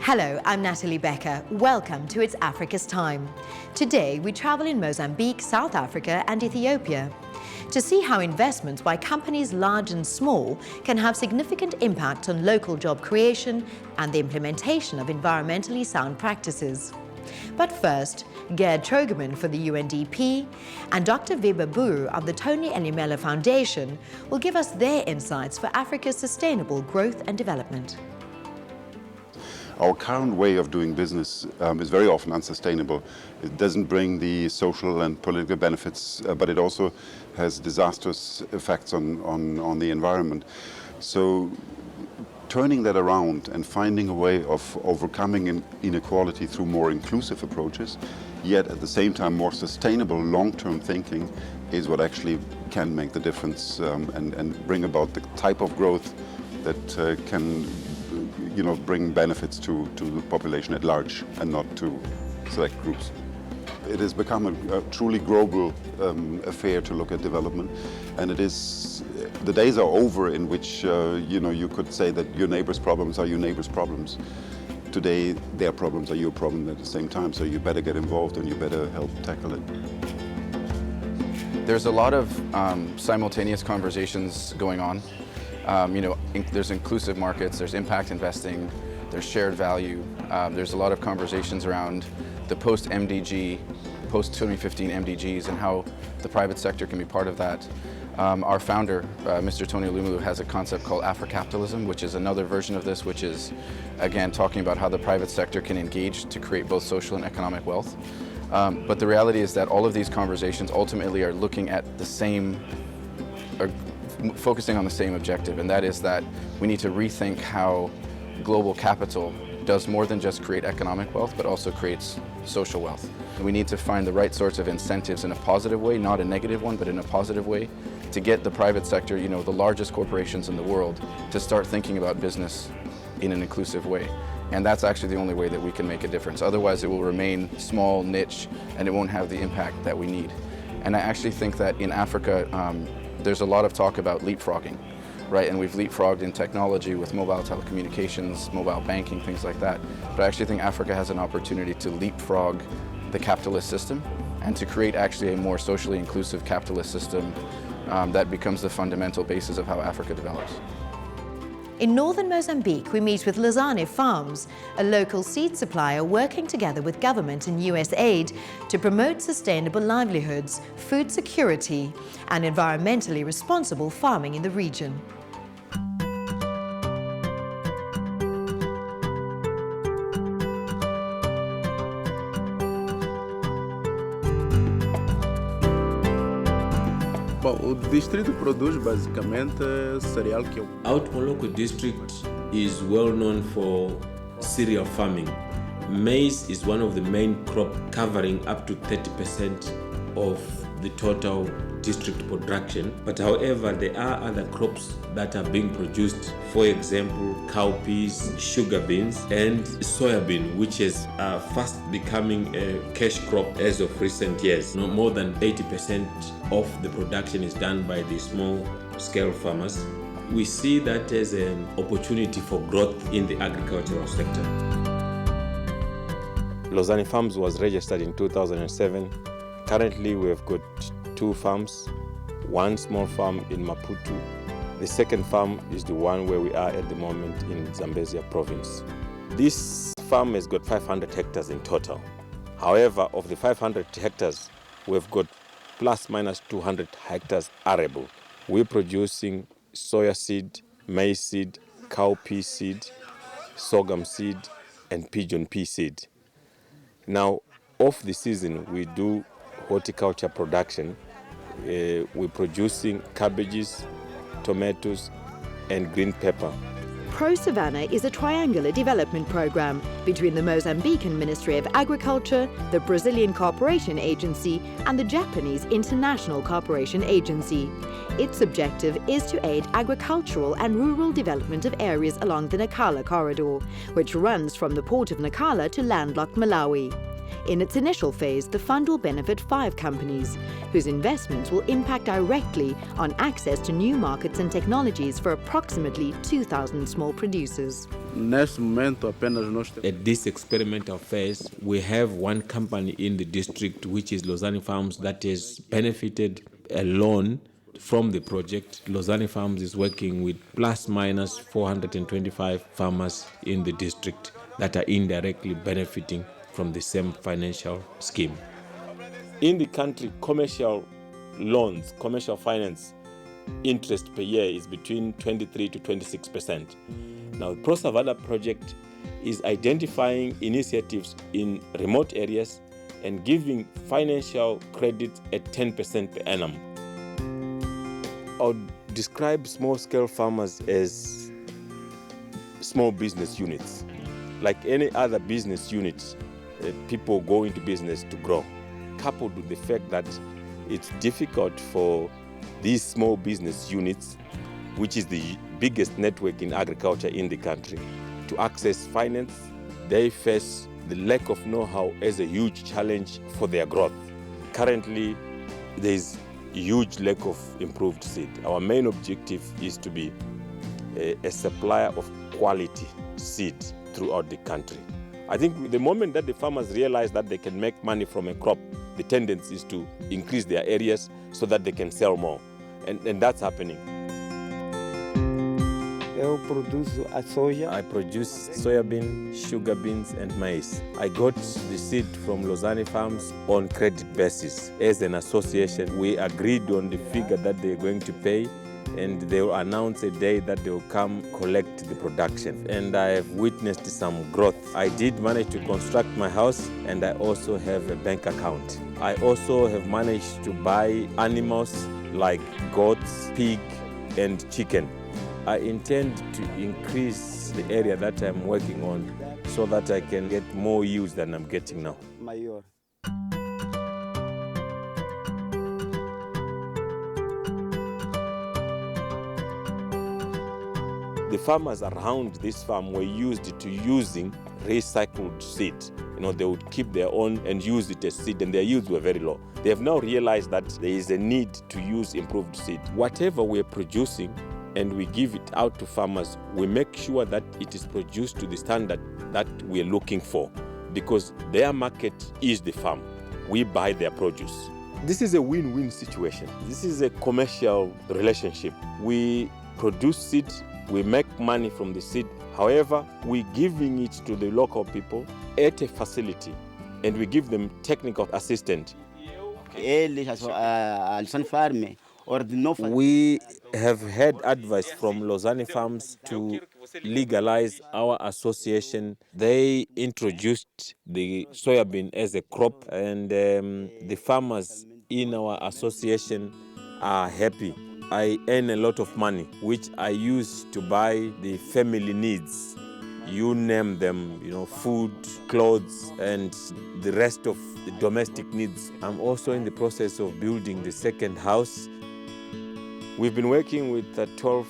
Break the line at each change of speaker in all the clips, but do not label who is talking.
Hello, I'm Natalie Becker. Welcome to It's Africa's Time. Today we travel in Mozambique, South Africa and Ethiopia to see how investments by companies large and small can have significant impact on local job creation and the implementation of environmentally sound practices. But first, Gerd Trogeman for the UNDP and Dr. Weber Buru of the Tony Elimela Foundation will give us their insights for Africa's sustainable growth and development.
Our current way of doing business is very often unsustainable. It doesn't bring the social and political benefits, but it also has disastrous effects on the environment. So turning that around and finding a way of overcoming inequality through more inclusive approaches, yet at the same time more sustainable long-term thinking, is what actually can make the difference and bring about the type of growth that can bring benefits to the population at large and not to select groups. It has become a truly global affair to look at development, and the days are over in which you could say that your neighbor's problems are your neighbor's problems. Today, their problems are your problem at the same time, so you better get involved and you better help tackle it.
There's a lot of simultaneous conversations going on. There's inclusive markets, there's impact investing, there's shared value. There's a lot of conversations around the post-MDG, post-2015 MDGs and how the private sector can be part of that. Our founder, Mr. Tony Elimela, has a concept called Afrocapitalism, which is another version of this, which is, again, talking about how the private sector can engage to create both social and economic wealth. But the reality is that all of these conversations ultimately are looking at the same, focusing on the same objective, and that is that we need to rethink how global capital does more than just create economic wealth, but also creates social wealth. We need to find the right sorts of incentives in a positive way, not a negative one, but in a positive way, to get the private sector, the largest corporations in the world, to start thinking about business in an inclusive way. And that's actually the only way that we can make a difference. Otherwise, it will remain small, niche, and it won't have the impact that we need. And I actually think that in Africa, there's a lot of talk about leapfrogging, right? And we've leapfrogged in technology with mobile telecommunications, mobile banking, things like that. But I actually think Africa has an opportunity to leapfrog the capitalist system and to create actually a more socially inclusive capitalist system that becomes the fundamental basis of how Africa develops.
In Northern Mozambique, we meet with Lozane Farms, a local seed supplier working together with government and USAID to promote sustainable livelihoods, food security, and environmentally responsible farming in the region.
Bom, o distrito produz basicamente cereal que
Our local district is well known for cereal farming. Maize is one of the main crop, covering up to 30% of the total district production. But however, there are other crops that are being produced. For example, cowpeas, sugar beans, and soybean, which is fast becoming a cash crop as of recent years. More than 80% of the production is done by the small-scale farmers. We see that as an opportunity for growth in the agricultural sector.
Lozane Farms was registered in 2007. Currently, we have got 2 farms, one small farm in Maputo. The second farm is the one where we are at the moment in Zambezia province. This farm has got 500 hectares in total. However, of the 500 hectares, we've got plus minus 200 hectares arable. We're producing soya seed, maize seed, cowpea seed, sorghum seed, and pigeon pea seed. Now, off the season, we do horticulture production. We're producing cabbages, tomatoes, and green pepper.
ProSavanna is a triangular development program between the Mozambican Ministry of Agriculture, the Brazilian Cooperation Agency, and the Japanese International Cooperation Agency. Its objective is to aid agricultural and rural development of areas along the Nacala corridor, which runs from the port of Nacala to landlocked Malawi. In its initial phase, the fund will benefit 5 companies, whose investments will impact directly on access to new markets and technologies for approximately 2,000 small producers.
Neste momento, apenas nós temos.
At this experimental phase, we have one company in the district, which is Lozane Farms, that has benefited a loan from the project. Lozane Farms is working with plus minus 425 farmers in the district that are indirectly benefiting from the same financial scheme.
In the country, commercial loans, commercial finance interest per year is between 23 to 26%. Now, the ProSavanna project is identifying initiatives in remote areas and giving financial credit at 10% per annum. I would describe small-scale farmers as small business units. Like any other business unit, people go into business to grow, coupled with the fact that it's difficult for these small business units, which is the biggest network in agriculture in the country, to access finance. They face the lack of know-how as a huge challenge for their growth. Currently, there is a huge lack of improved seed. Our main objective is to be a supplier of quality seed throughout the country. I think the moment that the farmers realize that they can make money from a crop, the tendency is to increase their areas so that they can sell more. And that's happening.
Eu produzo a soja.
I produce soybean, sugar beans, and maize. I got the seed from Lozane Farms on credit basis. As an association, we agreed on the figure that they're going to pay, and they will announce a day that they will come collect the production. And I have witnessed some growth. I did manage to construct my house, and I also have a bank account. I also have managed to buy animals like goats, pig, and chicken. I intend to increase the area that I'm working on so that I can get more use than I'm getting now.
Maior.
The farmers around this farm were used to using recycled seed. They would keep their own and use it as seed, and their yields were very low. They have now realized that there is a need to use improved seed. Whatever we're producing and we give it out to farmers, we make sure that it is produced to the standard that we're looking for, because their market is the farm. We buy their produce. This is a win-win situation. This is a commercial relationship. We produce seed, we make money from the seed. However, we're giving it to the local people at a facility, and we give them technical assistance. We have had advice from Lozane Farms to legalize our association. They introduced the soybean as a crop, and the farmers in our association are happy. I earn a lot of money, which I use to buy the family needs. You name them, food, clothes, and the rest of the domestic needs. I'm also in the process of building the second house. We've been working with 12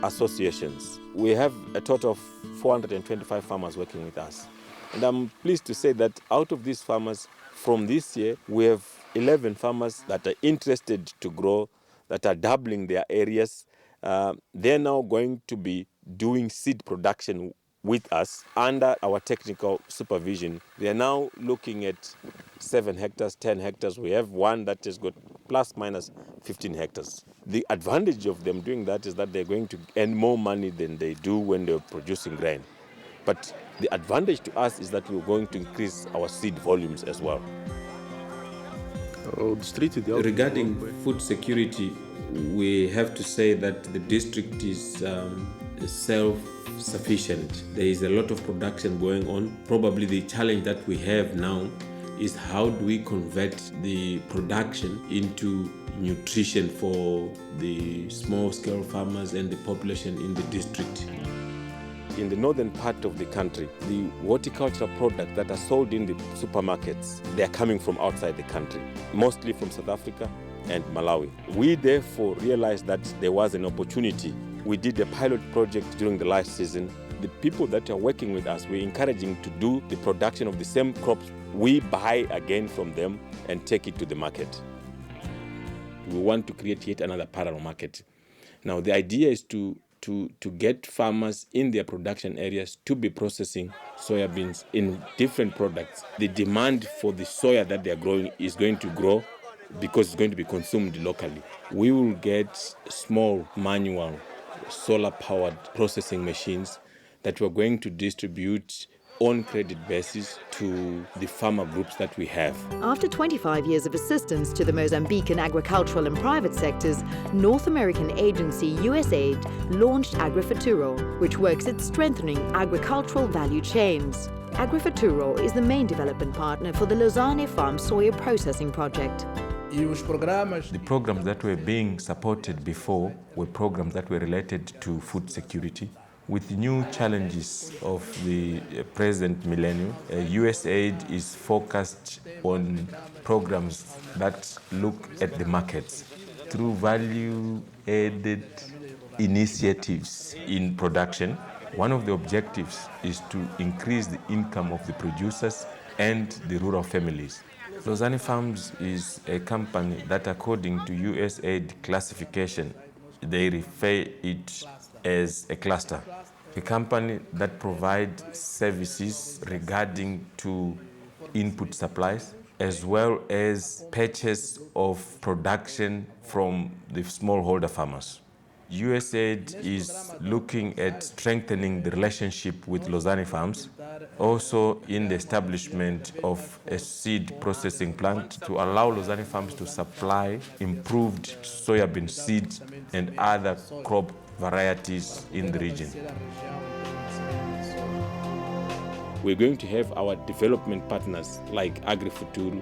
associations. We have a total of 425 farmers working with us. And I'm pleased to say that out of these farmers, from this year, we have 11 farmers that are interested to grow, that are doubling their areas. They're now going to be doing seed production with us under our technical supervision. They are now looking at 7 hectares, 10 hectares. We have one that has got plus minus 15 hectares. The advantage of them doing that is that they're going to earn more money than they do when they're producing grain. But the advantage to us is that we're going to increase our seed volumes as well.
Regarding food security, we have to say that the district is self-sufficient. There is a lot of production going on. Probably the challenge that we have now is how do we convert the production into nutrition for the small-scale farmers and the population in the district.
In the northern part of the country, the horticultural products that are sold in the supermarkets, they are coming from outside the country, mostly from South Africa and Malawi. We therefore realized that there was an opportunity. We did a pilot project during the last season. The people that are working with us, we're encouraging to do the production of the same crops. We buy again from them and take it to the market. We want to create yet another parallel market. Now, the idea is to to get farmers in their production areas to be processing soybeans in different products. The demand for the soya that they are growing is going to grow because it's going to be consumed locally. We will get small manual solar-powered processing machines that we're going to distribute on credit basis to the farmer groups that we have.
After 25 years of assistance to the Mozambican agricultural and private sectors, North American agency USAID launched AgriFuturo, which works at strengthening agricultural value chains. AgriFuturo is the main development partner for the Lozane Farms soya processing project.
The programs that were being supported before were programs that were related to food security. With new challenges of the present millennium, USAID is focused on programs that look at the markets through value-added initiatives in production. One of the objectives is to increase the income of the producers and the rural families. Lozane Farms is a company that, according to USAID classification, they refer it as a cluster, a company that provides services regarding to input supplies as well as purchase of production from the smallholder farmers. USAID is looking at strengthening the relationship with Lozane Farms, also in the establishment of a seed processing plant to allow Lozane Farms to supply improved soybean seeds and other crop varieties in the region.
We're going to have our development partners like AgriFuturo,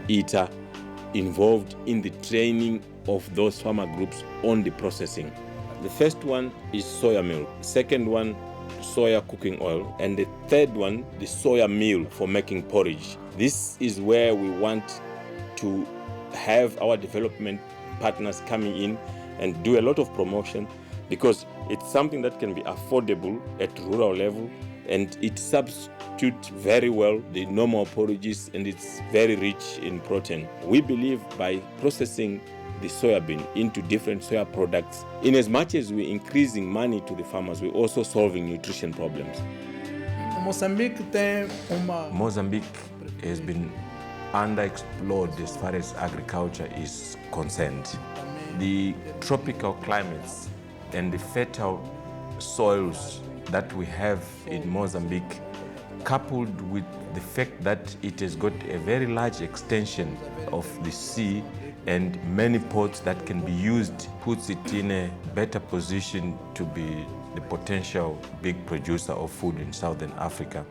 ITA, involved in the training of those farmer groups on the processing. The first one is soya milk, second one soya cooking oil, and the third one the soya meal for making porridge. This is where we want to have our development partners coming in and do a lot of promotion, because it's something that can be affordable at rural level, and it substitutes very well the normal porridges, and it's very rich in protein. We believe by processing the soybean into different soya products, in as much as we're increasing money to the farmers, we're also solving nutrition problems.
Mozambique has been underexplored as far as agriculture is concerned. The tropical climates and the fertile soils that we have in Mozambique, coupled with the fact that it has got a very large extension of the sea and many ports that can be used, puts it in a better position to be the potential big producer of food in Southern Africa.